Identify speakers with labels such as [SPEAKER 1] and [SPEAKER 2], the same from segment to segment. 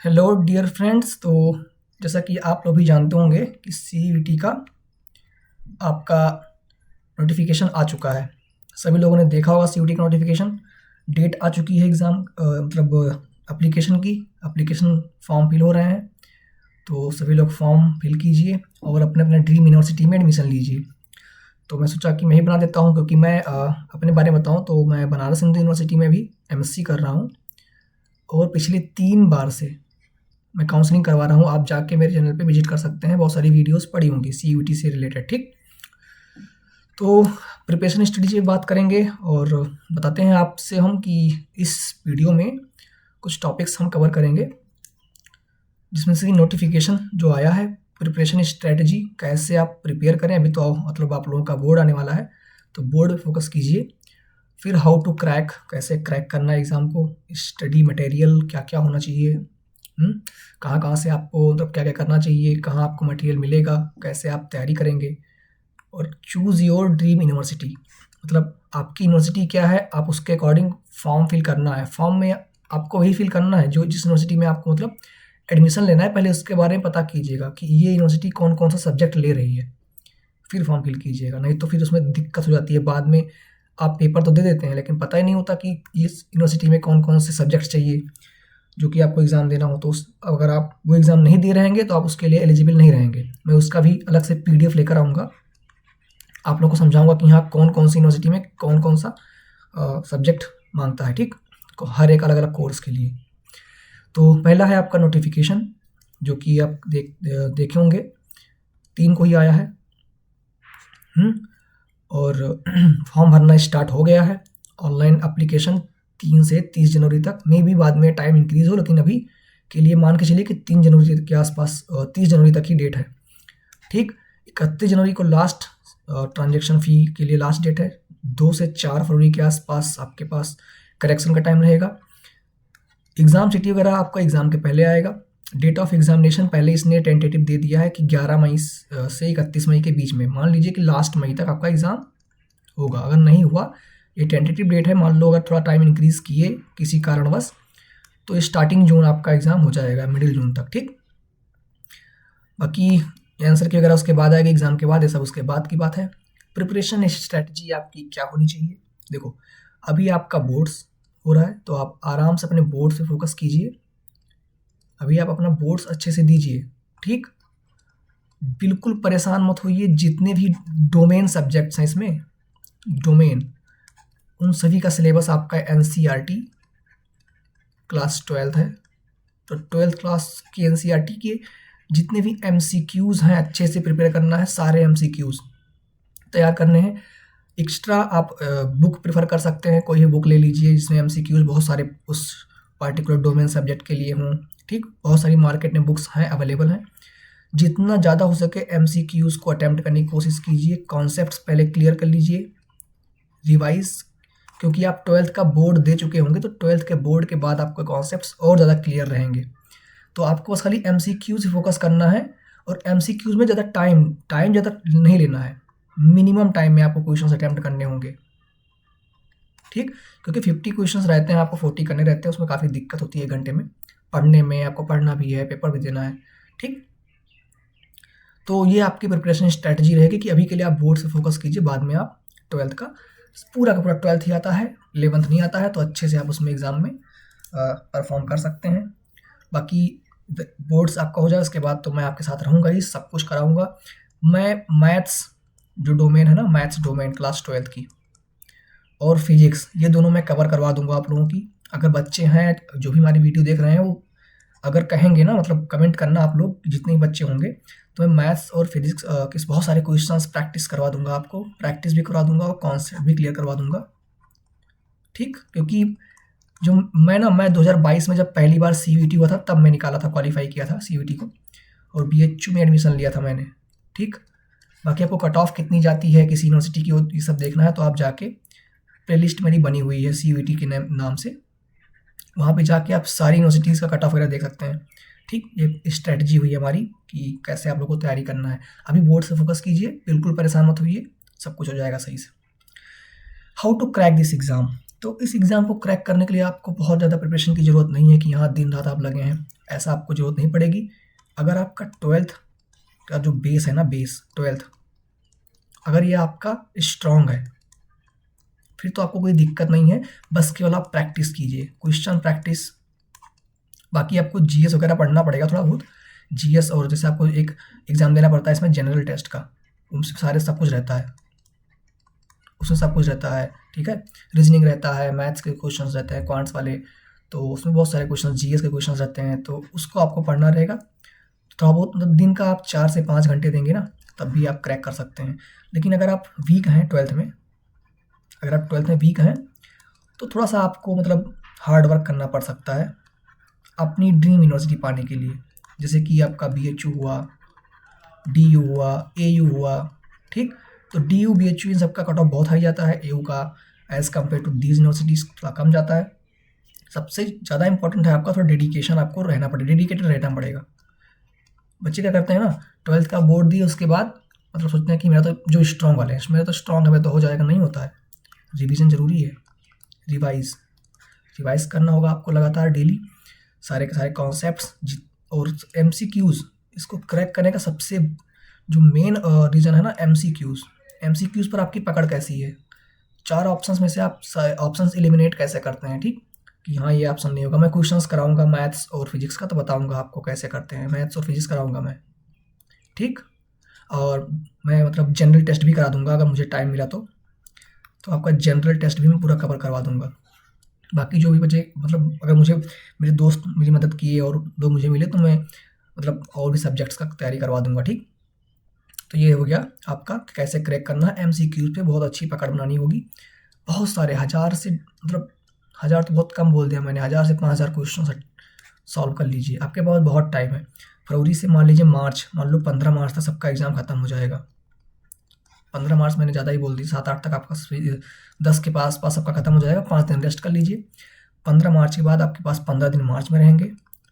[SPEAKER 1] Hello dear friends. तो जैसा कि आप लोग भी जानते होंगे कि सीईटी का आपका नोटिफिकेशन आ चुका है। सभी लोगों ने देखा होगा सीईटी का नोटिफिकेशन। डेट आ चुकी है एग्ज़ाम मतलब एप्लीकेशन फॉर्म फिल हो रहे हैं। तो सभी लोग फॉर्म फिल कीजिए और अपने अपने ड्रीम यूनिवर्सिटी में एडमिशन लीजिए। तो मैं सोचा कि मैं ही बना देता हूँ, क्योंकि मैं अपने बारे में बताऊँ तो मैं बनारस हिंदू यूनिवर्सिटी में भी एमएससी कर रहा हूँ और पिछले 3 बार से मैं काउंसलिंग करवा रहा हूँ। आप जाके मेरे चैनल पे विजिट कर सकते हैं, बहुत सारी वीडियोस पड़ी होंगी सीयूटी से रिलेटेड। ठीक, तो प्रिपरेशन स्टडी से बात करेंगे और बताते हैं आपसे हम कि इस वीडियो में कुछ टॉपिक्स हम कवर करेंगे, जिसमें से नोटिफिकेशन जो आया है, प्रिपरेशन स्ट्रेटजी कैसे आप प्रिपेयर करें। अभी तो मतलब आप लोगों का बोर्ड आने वाला है, तो बोर्ड पे फोकस कीजिए। फिर हाउ टू क्रैक, कैसे क्रैक करना है एग्ज़ाम को, स्टडी मटेरियल क्या क्या होना चाहिए, कहाँ-कहाँ से आपको मतलब क्या-क्या करना चाहिए, कहाँ आपको मटेरियल मिलेगा, कैसे आप तैयारी करेंगे। और चूज़ योर ड्रीम यूनिवर्सिटी, मतलब आपकी यूनिवर्सिटी क्या है, आप उसके अकॉर्डिंग फॉर्म फिल करना है। फॉर्म में आपको वही फिल करना है जो जिस यूनिवर्सिटी में आपको मतलब एडमिशन लेना है। पहले उसके बारे में पता कीजिएगा कि ये यूनिवर्सिटी कौन-कौन सा सब्जेक्ट ले रही है, फिर फॉर्म फिल कीजिएगा। नहीं तो फिर उसमें दिक्कत हो जाती है बाद में। आप पेपर तो दे देते हैं लेकिन पता ही नहीं होता कि इस यूनिवर्सिटी में कौन-कौन से सब्जेक्ट चाहिए जो कि आपको एग्ज़ाम देना हो। तो उस अगर आप वो एग्ज़ाम नहीं दे रहेंगे तो आप उसके लिए एलिजिबल नहीं रहेंगे। मैं उसका भी अलग से पीडीएफ लेकर आऊँगा, आप लोगों को समझाऊँगा कि हाँ, कौन-कौन सी यूनिवर्सिटी में कौन-कौन सा सब्जेक्ट माँगता है, ठीक? हर एक अलग-अलग कोर्स के लिए। तो पहला है आपका नोटिफ़िकेशन, जो कि आप देखे होंगे, 3 को ही आया है। और फॉर्म भरना स्टार्ट हो गया है। ऑनलाइन एप्लीकेशन 3 से 30 जनवरी तक, मे बी बाद में टाइम इंक्रीज़ हो, लेकिन अभी के लिए मान के चलिए कि 3 जनवरी के आसपास 30 जनवरी तक ही डेट है, ठीक? 31 जनवरी को लास्ट ट्रांज़ैक्शन फ़ी के लिए लास्ट डेट है। 2 से 4 फरवरी के आसपास आपके पास करेक्शन का टाइम रहेगा। एग्ज़ाम सिटी वगैरह आपका एग्ज़ाम के पहले आएगा। डेट ऑफ एग्ज़ामिनेशन पहले इसने टेंटेटिव दे दिया है कि 11 मई से 31 मई के बीच में। मान लीजिए कि लास्ट मई तक आपका एग्ज़ाम होगा। अगर नहीं हुआ, ये टेंटेटिव डेट है, मान लो अगर थोड़ा टाइम इंक्रीज़ किए किसी कारणवश, तो स्टार्टिंग जून आपका एग्ज़ाम हो जाएगा, मिडिल जून तक, ठीक? बाकी आंसर की वगैरह उसके बाद आएगी, एग्ज़ाम के बाद, ये सब उसके बाद की बात है। प्रिपरेशन स्ट्रैटेजी आपकी क्या होनी चाहिए? देखो, अभी आपका बोर्ड्स हो रहा है, तो आप आराम से अपने बोर्ड्स पे फोकस कीजिए। अभी आप अपना बोर्ड्स अच्छे से दीजिए, ठीक? बिल्कुल परेशान मत होइए। जितने भी डोमेन सब्जेक्ट्स हैं इसमें, डोमेन, उन सभी का सिलेबस आपका एनसीईआरटी क्लास 12th है। तो 12th क्लास की एनसीईआरटी के जितने भी एमसीक्यूज़ हैं अच्छे से प्रिपेयर करना है, सारे एमसीक्यूज़ तैयार करने हैं। एक्स्ट्रा आप बुक प्रेफर कर सकते हैं, कोई भी बुक ले लीजिए जिसमें एमसीक्यूज़ बहुत सारे उस पार्टिकुलर डोमेन सब्जेक्ट के लिए हों, ठीक? बहुत सारी मार्केट में बुक्स हैं, अवेलेबल हैं। जितना ज़्यादा हो सके एमसीक्यूज़ को अटेम्प्ट करने की कोशिश कीजिए। कॉन्सेप्ट्स पहले क्लियर कर लीजिए, रिवाइज़, क्योंकि आप 12th का बोर्ड दे चुके होंगे, तो 12th के बोर्ड के बाद आपके कॉन्सेप्ट्स और ज़्यादा क्लियर रहेंगे। तो आपको बस खाली एमसीक्यूज़ ही फोकस करना है, और एमसीक्यूज़ में ज़्यादा टाइम ज़्यादा नहीं लेना है। मिनिमम टाइम में आपको क्वेश्चंस अटेम्प्ट करने होंगे, ठीक? क्योंकि 50 क्वेश्चंस रहते हैं, आपको 40 करने रहते हैं, उसमें काफ़ी दिक्कत होती है घंटे में पढ़ने में। आपको पढ़ना भी है, पेपर भी देना है, ठीक? तो ये आपकी प्रिपरेशन स्ट्रैटेजी रहेगी कि अभी के लिए आप बोर्ड से फोकस कीजिए, बाद में आप 12th का पूरा 12th ही आता है, 11th नहीं आता है, तो अच्छे से आप उसमें एग्ज़ाम में परफॉर्म कर सकते हैं। बाकी बोर्ड्स आपका हो जाए उसके बाद तो मैं आपके साथ रहूँगा ही, सब कुछ कराऊँगा। मैं मैथ्स जो डोमेन है ना, मैथ्स डोमेन क्लास 12th की, और फिजिक्स, ये दोनों मैं कवर करवा दूंगा आप लोगों की। अगर बच्चे हैं जो भी हमारी वीडियो देख रहे हैं, वो अगर कहेंगे ना, मतलब कमेंट करना आप लोग, जितने भी बच्चे होंगे, तो मैं मैथ्स और फिजिक्स के बहुत सारे क्वेश्चंस प्रैक्टिस करवा दूंगा, आपको प्रैक्टिस भी करवा दूंगा और कॉन्सेप्ट भी क्लियर करवा दूंगा, ठीक? क्योंकि जो मैं 2022 में जब पहली बार सीयूईटी हुआ था, तब मैं निकाला था, क्वालिफाई किया था सीयूईटी को, और बीएचयू में एडमिशन लिया था मैंने, ठीक? बाकी आपको कट ऑफ कितनी जाती है किसी यूनिवर्सिटी की, ये सब देखना है तो आप जाके, प्लेलिस्ट मेरी बनी हुई है सीयूईटी के नाम से, वहाँ पे जाके आप सारी यूनिवर्सिटीज़ का कट ऑफ वगैरह देख सकते हैं, ठीक? ये स्ट्रैटेजी हुई है हमारी कि कैसे आप लोगों को तैयारी करना है। अभी बोर्ड से फोकस कीजिए, बिल्कुल परेशान मत होइए, सब कुछ हो जाएगा सही से। How to crack this exam, तो इस एग्ज़ाम को क्रैक करने के लिए आपको बहुत ज़्यादा प्रिपरेशन की ज़रूरत नहीं है कि यहाँ दिन रात आप लगे हैं, ऐसा आपको ज़रूरत नहीं पड़ेगी। अगर आपका 12th का जो बेस है ना, बेस 12th, अगर ये आपका स्ट्रॉन्ग है फिर तो आपको कोई दिक्कत नहीं है, बस केवल आप प्रैक्टिस कीजिए, क्वेश्चन प्रैक्टिस। बाकी आपको जीएस वगैरह पढ़ना पड़ेगा थोड़ा बहुत, जीएस, और जैसे आपको एक एग्ज़ाम देना पड़ता है इसमें जनरल टेस्ट का, उसमें सारे सब कुछ रहता है, उसमें सब कुछ रहता है, ठीक है। रीजनिंग रहता है, मैथ्स के क्वेश्चंस रहते हैं, क्वांट्स वाले, तो उसमें बहुत सारे क्वेश्चन, जीएस के क्वेश्चन रहते हैं, तो उसको आपको पढ़ना रहेगा। थोड़ा बहुत मतलब दिन का आप 4 से 5 घंटे देंगे ना, तब भी आप क्रैक कर सकते हैं। लेकिन अगर आप वीक हैं 12th में, अगर आप 12th में वीक हैं तो थोड़ा सा आपको मतलब हार्ड वर्क करना पड़ सकता है अपनी ड्रीम यूनिवर्सिटी पाने के लिए, जैसे कि आपका बीएचयू हुआ, डीयू हुआ, एयू हुआ, ठीक। तो डीयू, बीएचयू इन सबका कट ऑफ बहुत हाई जाता है, एयू का as compare to these universities थोड़ा कम जाता है। सबसे ज़्यादा इंपॉर्टेंट है आपका थोड़ा डेडिकेशन, आपको रहना पड़ेगा, डेडिकेटेड रहना पड़ेगा। बच्चे क्या करते हैं ना, 12th का बोर्ड दिए उसके बाद मतलब सोचते हैं कि मेरा तो जो स्ट्रॉन्ग वाले हैं, मेरा तो स्ट्रॉन्ग है, मेरा तो हो जाएगा, नहीं होता है। रिवीजन ज़रूरी है, रिवाइज करना होगा आपको लगातार डेली, सारे के सारे कॉन्सेप्ट्स और एमसीक्यूज़। इसको क्रैक करने का सबसे जो मेन रीज़न है ना, एमसीक्यूज़ पर आपकी पकड़ कैसी है। 4 ऑप्शंस में से आप ऑप्शंस एलिमिनेट कैसे करते हैं, ठीक, कि हाँ ये ऑप्शन नहीं होगा। मैं क्वेश्चंस कराऊंगा मैथ्स और फिजिक्स का, तो बताऊंगा आपको कैसे करते हैं, मैथ्स और फिजिक्स कराऊंगा मैं, ठीक। और मैं मतलब जनरल टेस्ट भी करा दूंगा अगर मुझे टाइम मिला तो आपका जनरल टेस्ट भी मैं पूरा कवर करवा दूंगा। बाकी जो भी बचे मतलब अगर मुझे मेरे दोस्त मेरी मदद किए और लोग मुझे मिले तो मैं मतलब और भी सब्जेक्ट्स का तैयारी करवा दूंगा, ठीक। तो ये हो गया आपका कैसे क्रैक करना है। एमसीक्यूज़ पे बहुत अच्छी पकड़ बनानी होगी, बहुत सारे 1000 से मतलब 1000 तो बहुत कम बोल दिया मैंने, 1000 से 5000 क्वेश्चन सॉल्व कर लीजिए, आपके पास बहुत टाइम है। फरवरी से मान लीजिए मार्च, मान लो 15 मार्च तक सबका एग्ज़ाम खत्म हो जाएगा। 15 मार्च मैंने ज़्यादा ही बोल दी, 7-8 तक आपका 10 के पास सबका खत्म हो जाएगा, 5 दिन रेस्ट कर लीजिए। 15 मार्च के बाद आपके पास 15 दिन मार्च में रहेंगे,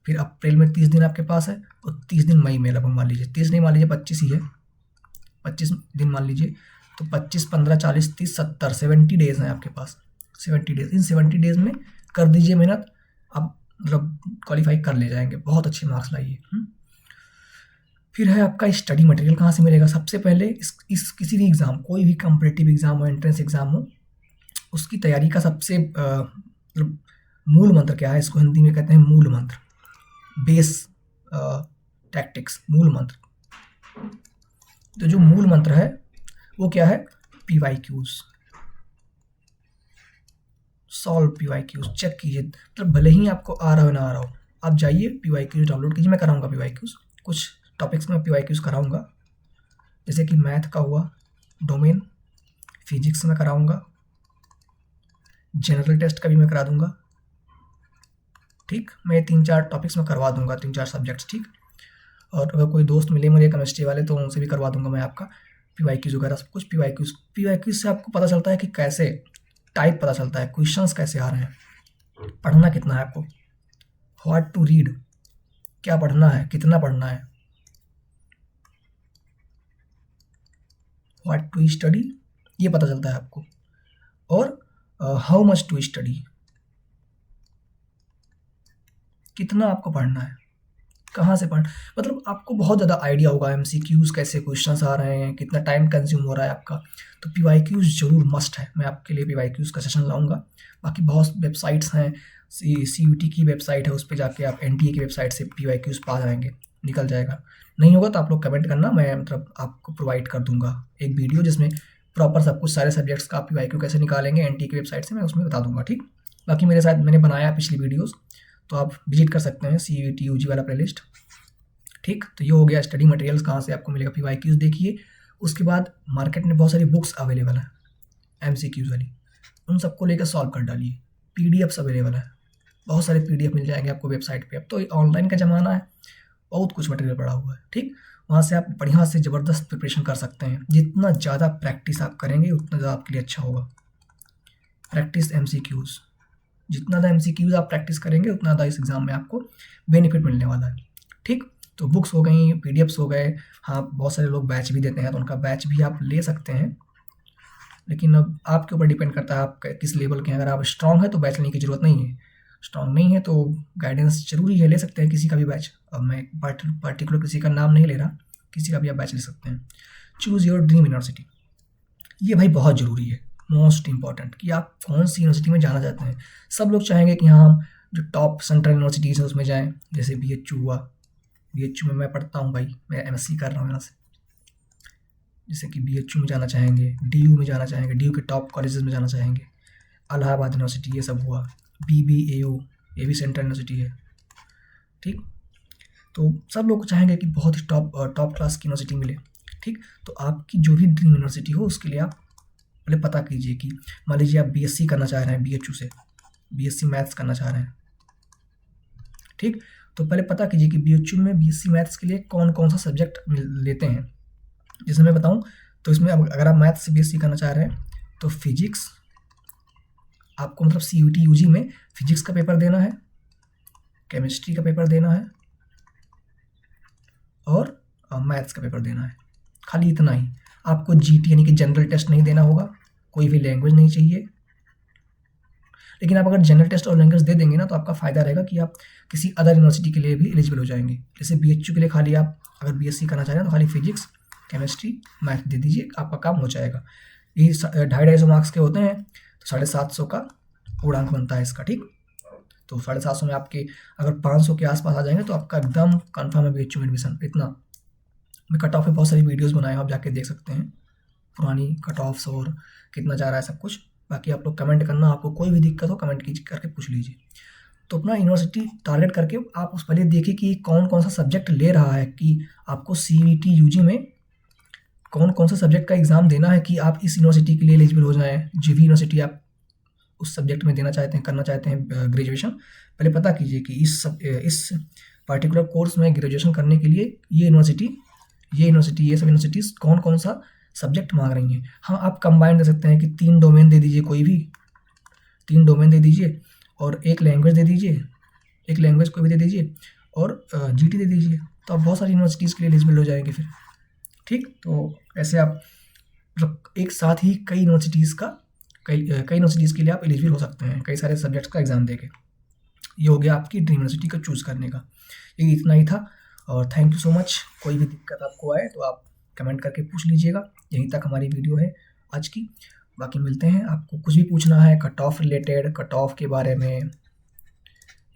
[SPEAKER 1] फिर अप्रैल में 30 दिन आपके पास है, और 30 दिन मई में लगभग मान लीजिए, 30 नहीं मान लीजिए 25 ही है, 25 दिन मान लीजिए। तो 25, 15, 40, 30, 70, 70 डेज़ हैं आपके पास, 70 डेज़। इन 70 डेज़ में कर दीजिए मेहनत, आप मतलब क्वालिफाई कर ले जाएंगे, बहुत अच्छे मार्क्स लाइए। फिर है आपका स्टडी मटेरियल कहाँ से मिलेगा। सबसे पहले इस किसी भी एग्ज़ाम, कोई भी कॉम्पिटिटिव एग्ज़ाम हो, एंट्रेंस एग्ज़ाम हो, उसकी तैयारी का सबसे मतलब मूल मंत्र क्या है, इसको हिंदी में कहते हैं मूल मंत्र, बेस टैक्टिक्स, मूल मंत्र। तो जो मूल मंत्र है वो क्या है, पीवाईक्यूज़, सॉल्व पीवाईक्यूज़, चेक कीजिए, मतलब भले ही आपको आ रहा हो ना आ रहा हो, आप जाइए पीवाईक्यूज़ डाउनलोड कीजिए। मैं कराऊंगा पीवाईक्यूज़, कुछ टॉपिक्स में पीवाईक्यूज़ कराऊंगा, जैसे कि मैथ का हुआ डोमेन, फिजिक्स में कराऊंगा, जनरल टेस्ट का भी मैं करा दूंगा, ठीक। मैं 3-4 टॉपिक्स में करवा दूंगा, 3-4 सब्जेक्ट्स, ठीक। और अगर कोई दोस्त मिले मुझे केमिस्ट्री वाले तो उनसे भी करवा दूंगा मैं आपका पीवाईक्यूज़ वगैरह सब कुछ। पीवाईक्यूज़ से आपको पता चलता है कि कैसे टाइप पता चलता है, क्वेश्चंस कैसे आ रहे हैं, पढ़ना कितना है आपको, व्हाट टू रीड, क्या पढ़ना है, कितना पढ़ना है, व्हाट टू स्टडी, ये पता चलता है आपको, और हाउ मच टू स्टडी, कितना आपको पढ़ना है, कहाँ से पढ़, मतलब आपको बहुत ज़्यादा आइडिया होगा एमसीक्यूज़ कैसे क्वेश्चंस आ रहे हैं, कितना टाइम कंज्यूम हो रहा है आपका। तो पीवाईक्यूज़ ज़रूर मस्ट है, मैं आपके लिए पीवाईक्यूज़ का सेशन लाऊंगा। बाकी बहुत वेबसाइट्स हैं, सीयूटी की वेबसाइट है, उस पर जाके आप एनटीए की वेबसाइट से पीवाईक्यूज़ पा जाएंगे, निकल जाएगा। नहीं होगा तो आप लोग कमेंट करना, मैं मतलब आपको प्रोवाइड कर दूंगा एक वीडियो जिसमें प्रॉपर सब कुछ सारे सब्जेक्ट्स का पीवाईक्यू कैसे निकालेंगे एनटीए की वेबसाइट से, मैं उसमें बता दूंगा, ठीक। बाकी मेरे साथ मैंने बनाया पिछली वीडियोज़, तो आप विजिट कर सकते हैं सीयूटी यूजी वाला प्लेलिस्ट, ठीक। तो ये हो गया स्टडी मटेरियल्स कहाँ से आपको मिलेगा, पीवाईक्यूज़ देखिए। उसके बाद मार्केट में बहुत सारी बुक्स अवेलेबल हैं एमसीक्यूज़ वाली, उन सबको लेकर सॉल्व कर डालिए। पीडीएफ्स अवेलेबल है, बहुत सारे पीडीएफ मिल जाएंगे आपको वेबसाइट पे। अब तो ऑनलाइन का ज़माना है, बहुत कुछ मटेरियल पड़ा हुआ है, ठीक। वहाँ से आप बढ़िया से ज़बरदस्त प्रिपरेशन कर सकते हैं। जितना ज़्यादा प्रैक्टिस आप करेंगे उतना ज़्यादा आपके लिए अच्छा होगा। प्रैक्टिस एमसीक्यूज़, जितना ज़्यादा एमसीक्यूज़ आप प्रैक्टिस करेंगे उतना ज़्यादा इस एग्ज़ाम में आपको बेनिफिट मिलने वाला है, ठीक। तो बुक्स हो गई, पीडीएफ्स हो गए, हाँ बहुत सारे लोग बैच भी देते हैं, तो उनका बैच भी आप ले सकते हैं। लेकिन अब आपके ऊपर डिपेंड करता है आप किस लेवल के हैं। अगर आप स्ट्रांग है तो बैच लेने की ज़रूरत नहीं है, स्ट्रांग नहीं है तो गाइडेंस ज़रूरी है, ले सकते हैं किसी का भी बैच। अब मैं पर्टिकुलर किसी का नाम नहीं ले रहा, किसी का भी आप बैच ले सकते हैं। चूज़ योर ड्रीम यूनिवर्सिटी, ये भाई बहुत ज़रूरी है, मोस्ट इंपॉर्टेंट, कि आप कौन सी यूनिवर्सिटी में जाना चाहते हैं। सब लोग चाहेंगे कि हाँ हम जो टॉप सेंट्रल यूनिवर्सिटीज़ हैं उसमें जाएँ, जैसे BHU हुआ, BHU में मैं पढ़ता हूँ भाई, मैं MSc कर रहा हूँ यहाँ से, जैसे कि BHU में जाना चाहेंगे, DU में जाना चाहेंगे, DU के टॉप कॉलेजेस में जाना चाहेंगे, इलाहाबाद यूनिवर्सिटी, ये सब हुआ, BBAU, ये भी सेंट्रल यूनिवर्सिटी है, ठीक। तो सब लोग चाहेंगे कि बहुत ही टॉप क्लास की यूनिवर्सिटी मिले, ठीक। तो आपकी जो भी ड्रीम यूनिवर्सिटी हो उसके लिए आप पहले पता कीजिए कि मान लीजिए आप BSc करना चाह रहे हैं BHU से, BSc मैथ्स करना चाह रहे हैं, ठीक। तो पहले पता कीजिए कि BHU में BSc मैथ्स के लिए कौन कौन सा सब्जेक्ट लेते हैं। जैसे मैं बताऊं तो इसमें अगर आप मैथ्स से BSc करना चाह रहे हैं तो फिजिक्स आपको मतलब CUT UG में फिजिक्स का पेपर देना है, केमिस्ट्री का पेपर देना है और मैथ्स का पेपर देना है, खाली इतना ही। आपको GT यानी कि जनरल टेस्ट नहीं देना होगा, कोई भी लैंग्वेज नहीं चाहिए। लेकिन आप अगर जनरल टेस्ट और लैंग्वेज दे देंगे ना तो आपका फ़ायदा रहेगा कि आप किसी अदर यूनिवर्सिटी के लिए भी एलिजिबल हो जाएंगे। जैसे BHU के लिए खाली आप अगर BSc करना चाह रहे हैं तो खाली फिजिक्स केमिस्ट्री मैथ दे दीजिए, आपका काम हो जाएगा। ये 250-250 मार्क्स के होते हैं, तो 750 का पूर्णांक बनता है इसका, ठीक। तो 750 में आपके अगर 500 के आसपास आ जाएंगे तो आपका एकदम कन्फर्म है BHU में एडमिशन। इतना मैं कट ऑफ में बहुत सारी वीडियोस बनाए हैं, आप जाके देख सकते हैं पुरानी कट ऑफ्स और कितना जा रहा है सब कुछ। बाकी आप लोग कमेंट करना, आपको कोई भी दिक्कत हो कमेंट कीजिए, करके पूछ लीजिए। तो अपना यूनिवर्सिटी टारगेट करके आप उस पहले देखिए कि कौन कौन सा सब्जेक्ट ले रहा है, कि आपको CUT UG में कौन कौन सा सब्जेक्ट का एग्ज़ाम देना है कि आप इस यूनिवर्सिटी के लिए एलिजिबल हो जाएँ। जो भी यूनिवर्सिटी आप उस सब्जेक्ट में देना चाहते हैं, करना चाहते हैं ग्रेजुएशन, पहले पता कीजिए कि इस पर्टिकुलर कोर्स में ग्रेजुएशन करने के लिए ये सब यूनिवर्सिटीज़ कौन कौन सा सब्जेक्ट मांग रही हैं। हाँ, आप कंबाइन दे सकते हैं कि 3 डोमेन दे दीजिए, कोई भी 3 डोमेन दे दीजिए और एक लैंग्वेज दे दीजिए, एक लैंग्वेज कोई भी दे दीजिए और GT दे दीजिए, तो आप बहुत सारी यूनिवर्सिटीज़ के लिए एलिजिबल हो जाएंगे फिर, ठीक। तो ऐसे आप एक साथ ही कई यूनिवर्सिटीज़ के लिए आप एलिजिबल हो सकते हैं, कई सारे सब्जेक्ट्स का एग्ज़ाम देके। ये हो गया आपकी ड्रीम यूनिवर्सिटी को चूज़ करने का, ये इतना ही था। और थैंक यू सो मच। कोई भी दिक्कत आपको आए तो आप कमेंट करके पूछ लीजिएगा। यहीं तक हमारी वीडियो है आज की, बाकी मिलते हैं। आपको कुछ भी पूछना है cut off related, cut off के बारे में,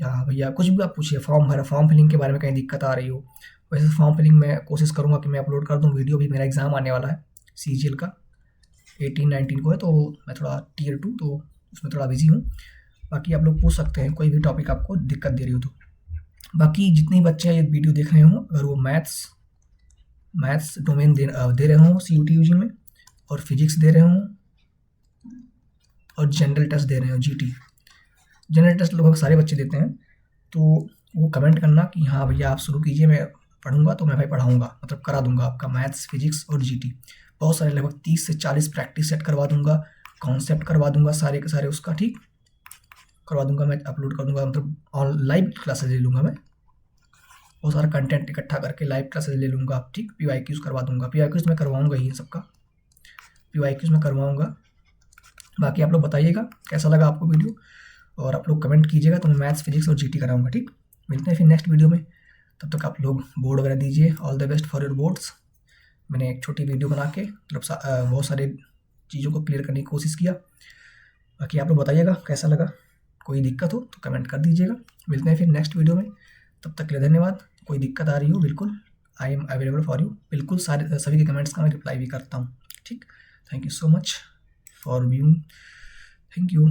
[SPEAKER 1] या भैया कुछ भी आप पूछिए, फॉर्म फिलिंग के बारे में कहीं दिक्कत आ रही हो। वैसे फॉर्म फिलिंग मैं कोशिश करूँगा कि मैं अपलोड कर दूँ वीडियो, भी मेरा एग्ज़ाम आने वाला है CGL का 18-19 को है, तो मैं थोड़ा Tier 2 तो उसमें थोड़ा बिजी हूँ। बाकी आप लोग पूछ सकते हैं, कोई भी टॉपिक आपको दिक्कत दे रही हो तो। बाकी जितने बच्चे ये वीडियो देख रहे हों, अगर वो मैथ्स डोमेन दे रहे हों CUT UG में, और फिजिक्स दे रहे हों, और जनरल टेस्ट दे रहे हो GT, जनरल टेस्ट लगभग सारे बच्चे देते हैं, तो वो कमेंट करना कि हाँ भैया आप शुरू कीजिए, मैं पढ़ूंगा तो मैं भाई पढ़ाऊंगा, मतलब करा दूंगा आपका मैथ्स फिजिक्स और GT। बहुत सारे लगभग 30 से 40 प्रैक्टिस सेट करवा दूंगा, कॉन्सेप्ट करवा दूंगा, सारे के सारे उसका, ठीक, करवा दूंगा, मैं अपलोड कर दूंगा, मतलब लाइव क्लासेज ले लूँगा मैं, बहुत सारा कंटेंट इकट्ठा करके लाइव क्लासेज ले लूँगा, ठीक। PYQs करवा दूंगा, PYQs मैं करवाऊँगा ही, सबका PYQs मैं करवाऊँगा। बाकी आप लोग बताइएगा कैसा लगा आपको वीडियो, और आप लोग कमेंट कीजिएगा तो मैं मैथ्स फिजिक्स और GT कराऊंगा, ठीक। मिलते हैं फिर नेक्स्ट वीडियो में, तब तक आप लोग बोर्ड वगैरह दीजिए। All the best for your boards. मैंने एक छोटी वीडियो बना के मतलब बहुत सारे चीज़ों को क्लियर करने की कोशिश किया। बाकी आप लोग बताइएगा कैसा लगा, कोई दिक्कत हो तो कमेंट कर दीजिएगा। मिलते हैं फिर नेक्स्ट वीडियो में, तब तक के लिए धन्यवाद। कोई दिक्कत आ रही हो बिल्कुल I am available for you, बिल्कुल सभी के कमेंट्स का मैं रिप्लाई भी करता हूँ, ठीक। Thank you so much for viewing, thank you.